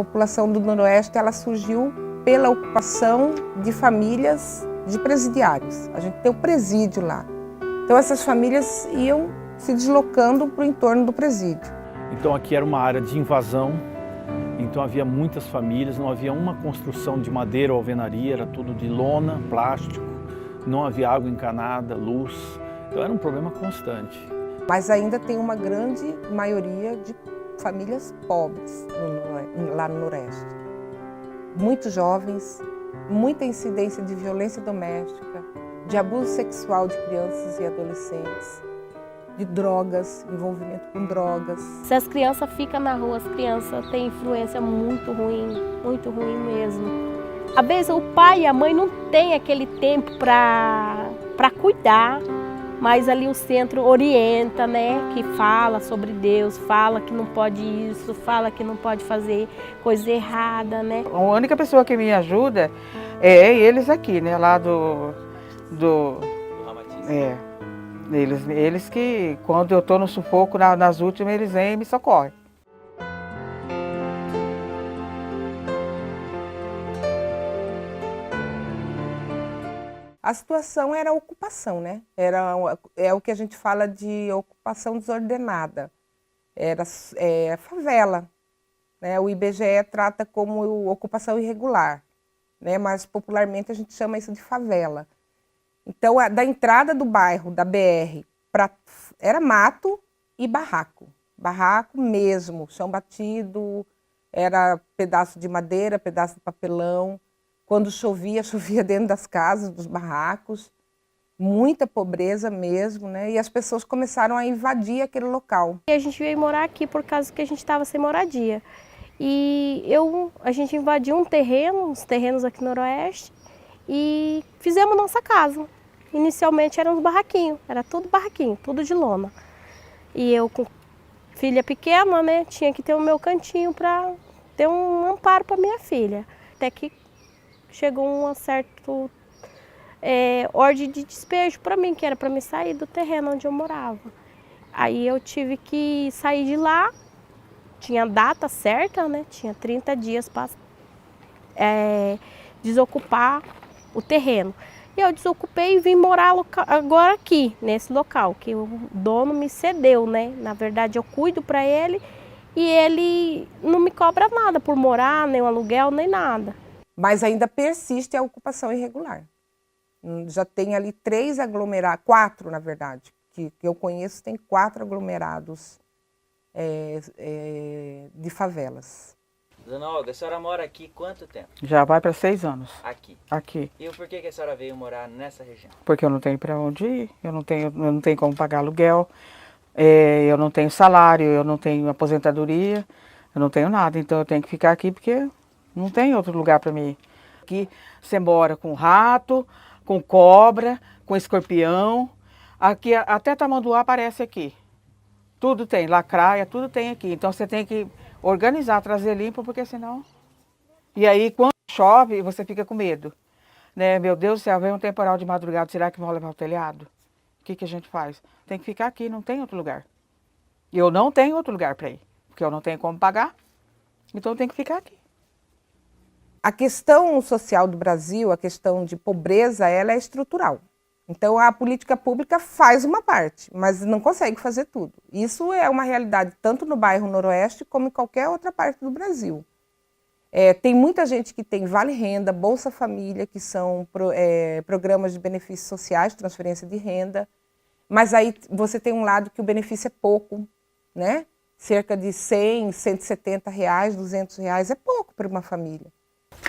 população do Noroeste ela surgiu pela ocupação de famílias de presidiários. A gente tem o presídio lá. Então essas famílias iam se deslocando para o entorno do presídio. Então aqui era uma área de invasão, então havia muitas famílias, não havia uma construção de madeira ou alvenaria, era tudo de lona, plástico, não havia água encanada, luz, então era um problema constante. Mas ainda tem uma grande maioria de famílias pobres lá no Noroeste. Muitos jovens, muita incidência de violência doméstica, de abuso sexual de crianças e adolescentes, de drogas, envolvimento com drogas. Se as crianças ficam na rua, as crianças têm influência muito ruim mesmo. Às vezes o pai e a mãe não têm aquele tempo para cuidar, mas ali o centro orienta, né? Que fala sobre Deus, fala que não pode isso, fala que não pode fazer coisa errada, né? A única pessoa que me ajuda é eles aqui, né? Lá do eles que, quando eu estou no sufoco, nas últimas, eles vêm e me socorrem. A situação era a ocupação, né? É o que a gente fala de ocupação desordenada. Era favela, né? O IBGE trata como ocupação irregular, né? Mas popularmente a gente chama isso de favela. Então, da entrada do bairro, da BR, era mato e barraco. Barraco mesmo, chão batido, era pedaço de madeira, pedaço de papelão. Quando chovia, chovia dentro das casas, dos barracos. Muita pobreza mesmo, né? E as pessoas começaram a invadir aquele local. E a gente veio morar aqui por causa que a gente estava sem moradia. E a gente invadiu uns terrenos aqui no Noroeste, e fizemos nossa casa. Inicialmente eram uns barraquinhos, era tudo barraquinho, tudo de lona. E eu com filha pequena, né, tinha que ter o meu cantinho para ter um amparo para minha filha. Até que chegou uma certa ordem de despejo para mim, que era para me sair do terreno onde eu morava. Aí eu tive que sair de lá, tinha data certa, né, tinha 30 dias para desocupar o terreno. E eu desocupei e vim morar agora aqui, nesse local, que o dono me cedeu, né? Na verdade, eu cuido para ele e ele não me cobra nada por morar, nem um aluguel, nem nada. Mas ainda persiste a ocupação irregular. Já tem ali 3 aglomerados, 4 na verdade, que eu conheço, tem 4 aglomerados de favelas. Dona Olga, a senhora mora aqui quanto tempo? Já vai para 6 anos. Aqui. Aqui. E por que a senhora veio morar nessa região? Porque eu não tenho para onde ir, eu não tenho como pagar aluguel, eu não tenho salário, eu não tenho aposentadoria, eu não tenho nada. Então eu tenho que ficar aqui porque não tem outro lugar para mim ir. Aqui você mora com rato, com cobra, com escorpião. Aqui até tamanduá aparece aqui. Tudo tem, lacraia, tudo tem aqui. Então você tem que organizar, trazer limpo, porque senão... E aí, quando chove, você fica com medo. Né? Meu Deus do céu, vem um temporal de madrugada, será que vão levar o telhado? O que a gente faz? Tem que ficar aqui, não tem outro lugar. E eu não tenho outro lugar para ir, porque eu não tenho como pagar, então eu tenho que ficar aqui. A questão social do Brasil, a questão de pobreza, ela é estrutural. Então, a política pública faz uma parte, mas não consegue fazer tudo. Isso é uma realidade tanto no bairro Noroeste como em qualquer outra parte do Brasil. Tem muita gente que tem Vale Renda, Bolsa Família, que são programas de benefícios sociais, transferência de renda, mas aí você tem um lado que o benefício é pouco, né? Cerca de 100, 170 reais, 200 reais é pouco para uma família.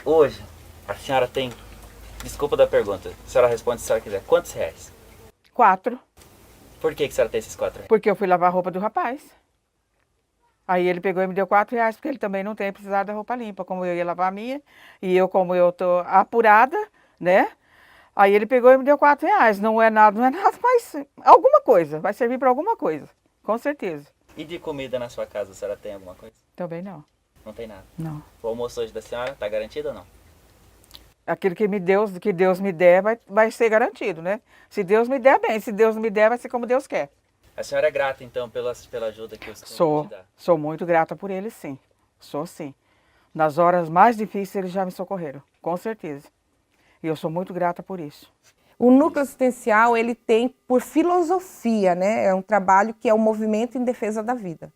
Hoje, a senhora tem... Desculpa da pergunta, a senhora responde se a senhora quiser. Quantos reais? 4. Por que a senhora tem esses 4 reais? Porque eu fui lavar a roupa do rapaz. Aí ele pegou e me deu 4 reais, porque ele também não tem precisado da roupa limpa, como eu ia lavar a minha. E eu, como eu tô apurada, né? Aí ele pegou e me deu 4 reais. Não é nada, mas alguma coisa. Vai servir para alguma coisa, com certeza. E de comida na sua casa, a senhora tem alguma coisa? Também não. Não tem nada? Não. O almoço hoje da senhora está garantido ou não? Aquilo que Deus me der, vai ser garantido, né? Se Deus me der, bem. Se Deus não me der, vai ser como Deus quer. A senhora é grata, então, pela ajuda que o senhor te dá? Sou muito grata por ele, sim. Sou, sim. Nas horas mais difíceis eles já me socorreram, com certeza. E eu sou muito grata por isso. O núcleo assistencial, ele tem por filosofia, né? É um trabalho que é o movimento em defesa da vida.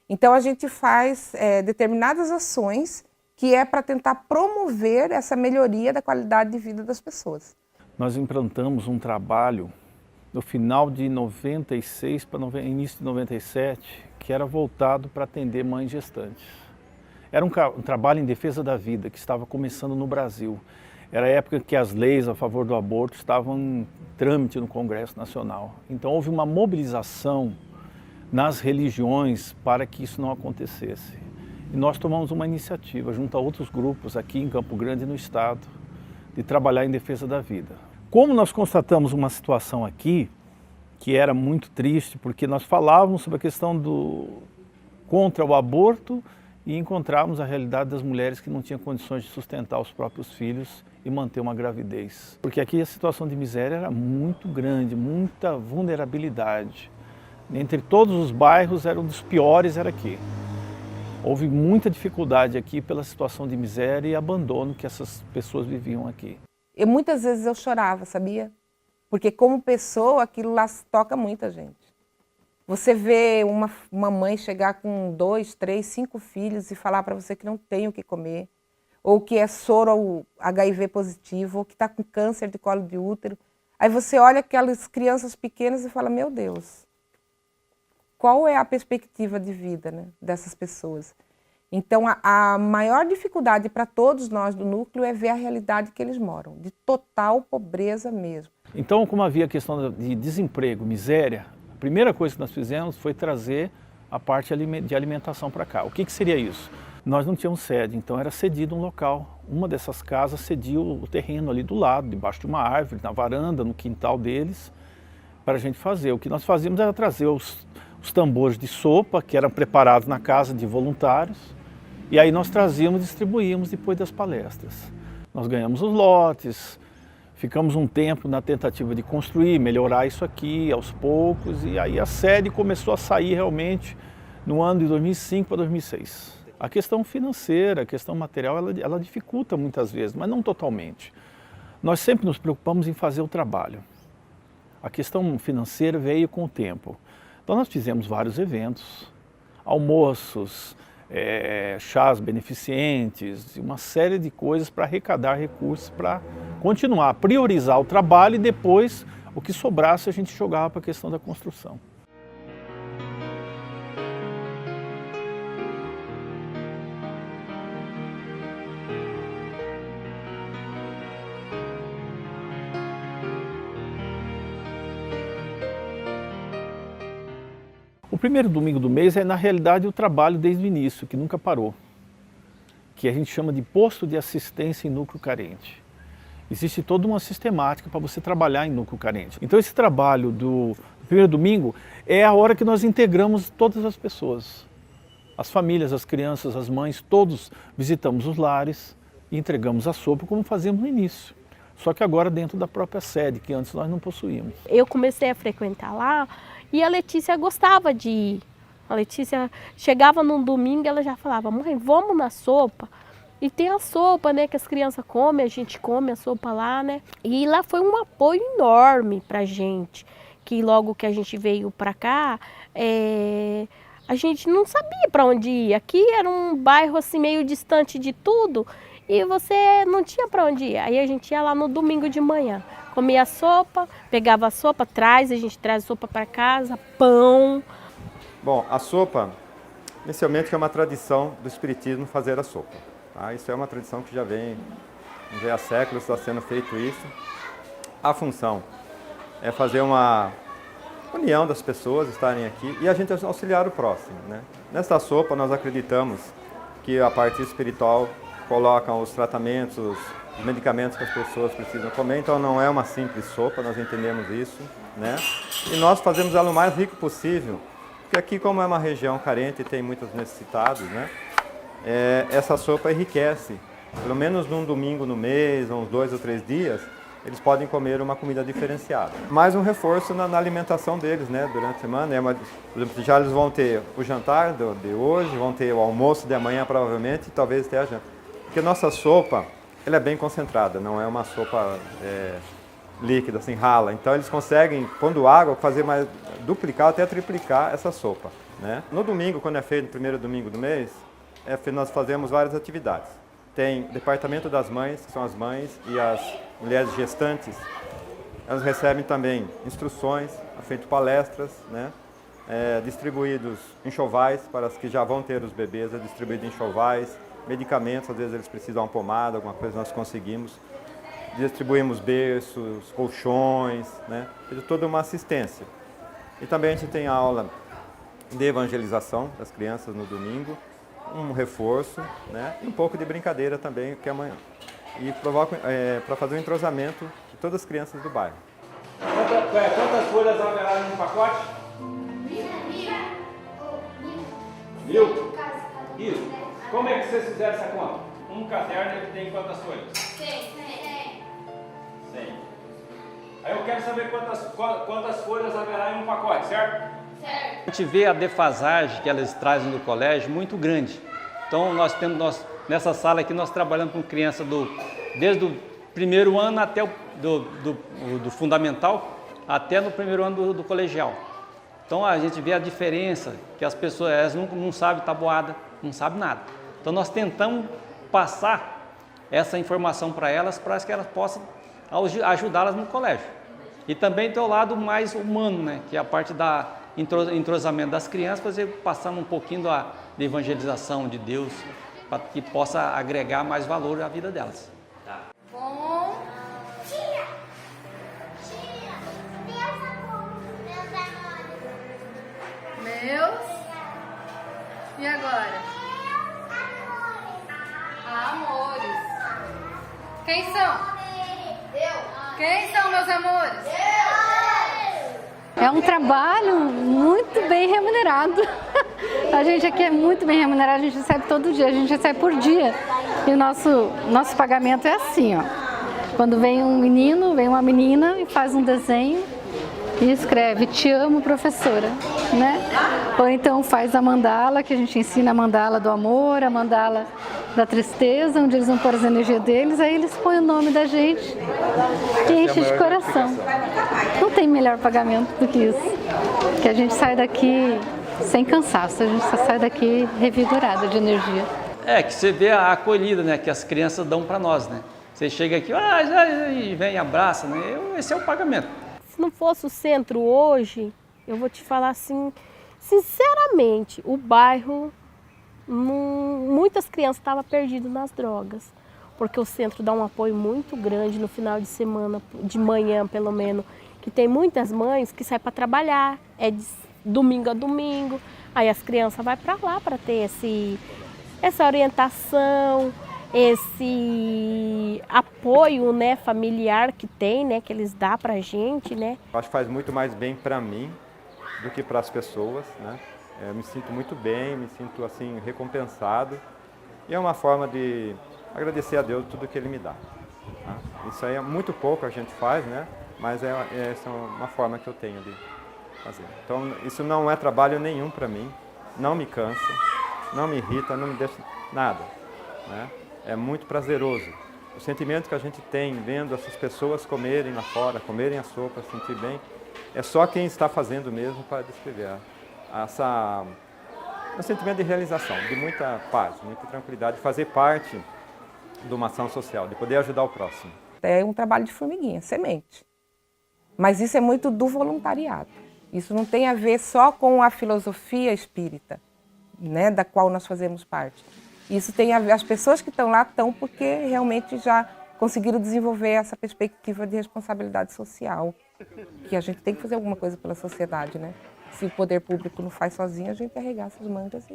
Então a gente faz determinadas ações que é para tentar promover essa melhoria da qualidade de vida das pessoas. Nós implantamos um trabalho no final de 96 para início de 97, que era voltado para atender mães gestantes. Era um trabalho em defesa da vida que estava começando no Brasil. Era a época que as leis a favor do aborto estavam em trâmite no Congresso Nacional. Então houve uma mobilização nas religiões para que isso não acontecesse. E nós tomamos uma iniciativa, junto a outros grupos aqui em Campo Grande, no estado, de trabalhar em defesa da vida. Como nós constatamos uma situação aqui, que era muito triste, porque nós falávamos sobre a questão contra o aborto e encontrávamos a realidade das mulheres que não tinham condições de sustentar os próprios filhos e manter uma gravidez. Porque aqui a situação de miséria era muito grande, muita vulnerabilidade. Entre todos os bairros, um dos piores era aqui. Houve muita dificuldade aqui pela situação de miséria e abandono que essas pessoas viviam aqui. E muitas vezes eu chorava, sabia? Porque como pessoa, aquilo lá toca muita gente. Você vê uma mãe chegar com 2, 3, 5 filhos e falar para você que não tem o que comer, ou que é soro ou HIV positivo, ou que está com câncer de colo de útero. Aí você olha aquelas crianças pequenas e fala, meu Deus, qual é a perspectiva de vida, né, dessas pessoas? Então, a maior dificuldade para todos nós do núcleo é ver a realidade que eles moram, de total pobreza mesmo. Então, como havia a questão de desemprego, miséria, a primeira coisa que nós fizemos foi trazer a parte de alimentação para cá. O que seria isso? Nós não tínhamos sede, então era cedido um local. Uma dessas casas cedia o terreno ali do lado, debaixo de uma árvore, na varanda, no quintal deles, para a gente fazer. O que nós fazíamos era trazer os tambores de sopa, que eram preparados na casa de voluntários, e aí nós trazíamos e distribuíamos depois das palestras. Nós ganhamos os lotes, ficamos um tempo na tentativa de construir, melhorar isso aqui aos poucos, e aí a sede começou a sair realmente no ano de 2005 para 2006. A questão financeira, a questão material, ela dificulta muitas vezes, mas não totalmente. Nós sempre nos preocupamos em fazer o trabalho. A questão financeira veio com o tempo. Então nós fizemos vários eventos, almoços, chás beneficentes, uma série de coisas para arrecadar recursos, para continuar, priorizar o trabalho e depois o que sobrasse a gente jogava para a questão da construção. O primeiro domingo do mês é, na realidade, o trabalho desde o início, que nunca parou, que a gente chama de posto de assistência em núcleo carente. Existe toda uma sistemática para você trabalhar em núcleo carente. Então esse trabalho do primeiro domingo é a hora que nós integramos todas as pessoas. As famílias, as crianças, as mães, todos visitamos os lares e entregamos a sopa como fazíamos no início. Só que agora dentro da própria sede, que antes nós não possuíamos. Eu comecei a frequentar lá e a Letícia gostava de ir. A Letícia chegava num domingo e ela já falava, mãe, vamos na sopa. E tem a sopa, né, que as crianças comem, a gente come a sopa lá, né. E lá foi um apoio enorme pra gente, que logo que a gente veio pra cá, a gente não sabia para onde ir. Aqui era um bairro assim meio distante de tudo e você não tinha para onde ir. Aí a gente ia lá no domingo de manhã. Comia a sopa, pegava a sopa, a gente traz a sopa para casa, pão. Bom, a sopa, inicialmente é uma tradição do espiritismo fazer a sopa. Tá? Isso é uma tradição que já vem há séculos, está sendo feito isso. A função é fazer uma união das pessoas estarem aqui e a gente auxiliar o próximo, né? Nesta sopa nós acreditamos que a parte espiritual coloca os tratamentos, os medicamentos que as pessoas precisam comer, então não é uma simples sopa, nós entendemos isso, né? E nós fazemos ela o mais rico possível, porque aqui como é uma região carente e tem muitos necessitados, né? Essa sopa enriquece, pelo menos num domingo no mês, uns 2 ou 3 dias, eles podem comer uma comida diferenciada. Mais um reforço na alimentação deles, né, durante a semana. Por exemplo, já eles vão ter o jantar de hoje, vão ter o almoço de amanhã provavelmente, e talvez até a janta. Porque nossa sopa, ela é bem concentrada, não é uma sopa líquida, assim, rala. Então eles conseguem, pondo água, duplicar até triplicar essa sopa, né? No domingo, quando é feito, no primeiro domingo do mês, nós fazemos várias atividades. Tem o Departamento das Mães, que são as mães e as mulheres gestantes. Elas recebem também instruções, feito palestras, né? Distribuídos enxovais para as que já vão ter os bebês, distribuído enxovais, medicamentos, às vezes eles precisam de uma pomada, alguma coisa nós conseguimos. Distribuímos berços, colchões, né? Toda uma assistência. E também a gente tem a aula de evangelização das crianças no domingo, um reforço, né? E um pouco de brincadeira também, que é amanhã. E para fazer o entrosamento de todas as crianças do bairro. Quantas folhas haverá no pacote? 1000? Isso. Como é que vocês fizeram essa conta? Um caderno ele tem quantas folhas? 100. Aí eu quero saber quantas folhas haverá em um pacote, certo? Certo. A gente vê a defasagem que elas trazem do colégio muito grande. Então nessa sala aqui nós trabalhamos com crianças desde o primeiro ano até do fundamental até no primeiro ano do colegial. Então a gente vê a diferença, que as pessoas elas não sabem tabuada, não sabem nada. Então nós tentamos passar essa informação para que elas possam ajudá-las no colégio. E também tem o lado mais humano, né? Que é a parte da entrosamento das crianças, passar um pouquinho da evangelização de Deus, para que possa agregar mais valor à vida delas. Tá. Bom. Meus. E agora? Amores. Quem são? Quem são meus amores? É um trabalho muito bem remunerado. A gente aqui é muito bem remunerado, a gente recebe todo dia, a gente recebe por dia. E o nosso pagamento é assim, ó. Quando vem um menino, vem uma menina e faz um desenho e escreve, te amo, professora, né? Ou então faz a mandala, que a gente ensina a mandala do amor, a mandala da tristeza, onde eles vão pôr as energias deles, aí eles põem o nome da gente e enche de coração. Não tem melhor pagamento do que isso, que a gente sai daqui sem cansaço, a gente só sai daqui revigorada de energia. Que você vê a acolhida, né, que as crianças dão para nós, né? Você chega aqui, e vem, abraça, né? Esse é o pagamento. Se não fosse o centro hoje, eu vou te falar assim, sinceramente, o bairro, muitas crianças estavam perdidas nas drogas, porque o centro dá um apoio muito grande no final de semana, de manhã pelo menos, que tem muitas mães que saem para trabalhar, é de domingo a domingo, aí as crianças vão para lá para ter essa orientação, esse apoio, né, familiar que tem, né, que eles dão pra gente, né? Eu acho que faz muito mais bem para mim do que para as pessoas, né? Eu me sinto muito bem, me sinto assim recompensado e é uma forma de agradecer a Deus tudo que Ele me dá. Tá? Isso aí é muito pouco a gente faz, né? Mas essa é uma forma que eu tenho de fazer. Então isso não é trabalho nenhum para mim, não me cansa, não me irrita, não me deixa nada, né? É muito prazeroso. O sentimento que a gente tem vendo essas pessoas comerem lá fora, comerem a sopa, sentir bem, é só quem está fazendo mesmo para descrever. Um sentimento de realização, de muita paz, muita tranquilidade, de fazer parte de uma ação social, de poder ajudar o próximo. É um trabalho de formiguinha, semente. Mas isso é muito do voluntariado. Isso não tem a ver só com a filosofia espírita, né, da qual nós fazemos parte. Isso tem a ver, as pessoas que estão lá estão porque realmente já conseguiram desenvolver essa perspectiva de responsabilidade social, que a gente tem que fazer alguma coisa pela sociedade, né? Se o poder público não faz sozinho, a gente arregaça as mangas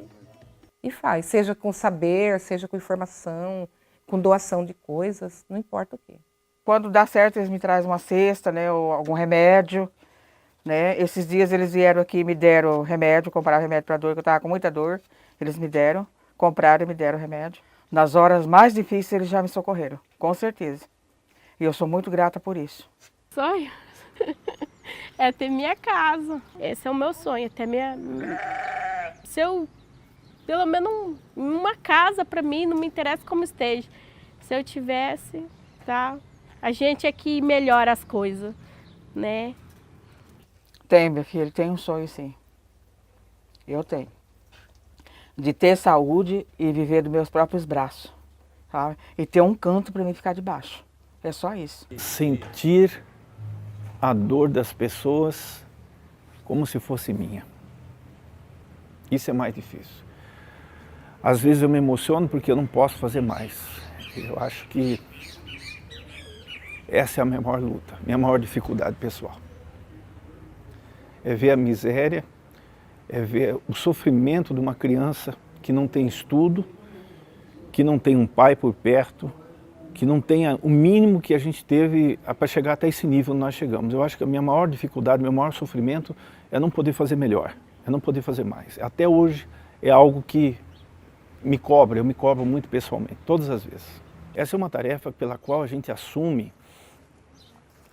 e faz, seja com saber, seja com informação, com doação de coisas, não importa o quê. Quando dá certo, eles me trazem uma cesta, né, ou algum remédio, né? Esses dias eles vieram aqui e me deram remédio, compraram remédio para dor, que eu estava com muita dor, eles me deram. Compraram e me deram remédio. Nas horas mais difíceis eles já me socorreram, com certeza. E eu sou muito grata por isso. Sonho é ter minha casa. Esse é o meu sonho, ter se eu, pelo menos uma casa para mim, não me interessa como esteja. Se eu tivesse, tá? A gente é que melhora as coisas, né? Tem, meu filho, tem um sonho sim. Eu tenho. De ter saúde e viver dos meus próprios braços, sabe? E ter um canto para mim ficar debaixo. É só isso. Sentir a dor das pessoas como se fosse minha. Isso é mais difícil. Às vezes eu me emociono porque eu não posso fazer mais. Eu acho que essa é a minha maior luta, minha maior dificuldade pessoal. É ver a miséria, é ver o sofrimento de uma criança que não tem estudo, que não tem um pai por perto, que não tenha o mínimo que a gente teve para chegar até esse nível onde nós chegamos. Eu acho que a minha maior dificuldade, meu maior sofrimento é não poder fazer melhor, é não poder fazer mais. Até hoje é algo que me cobra, eu me cobro muito pessoalmente, todas as vezes. Essa é uma tarefa pela qual a gente assume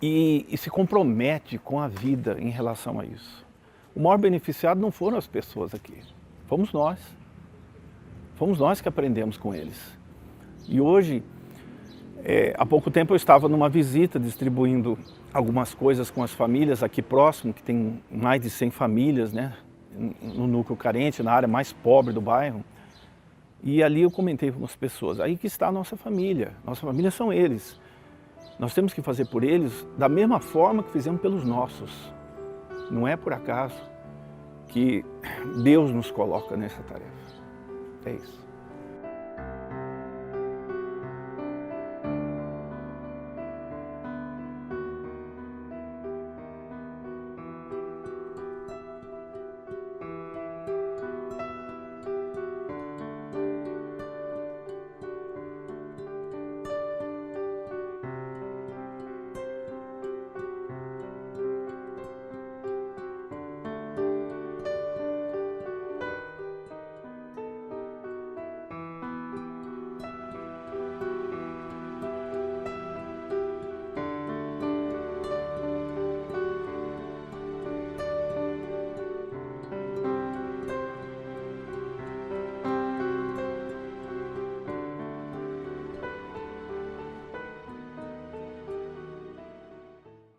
e se compromete com a vida em relação a isso. O maior beneficiado não foram as pessoas aqui, fomos nós. Fomos nós que aprendemos com eles. E hoje, há pouco tempo eu estava numa visita distribuindo algumas coisas com as famílias aqui próximo, que tem mais de 100 famílias, né, no núcleo carente, na área mais pobre do bairro. E ali eu comentei com as pessoas, aí que está a nossa família são eles. Nós temos que fazer por eles da mesma forma que fizemos pelos nossos. Não é por acaso que Deus nos coloca nessa tarefa. É isso.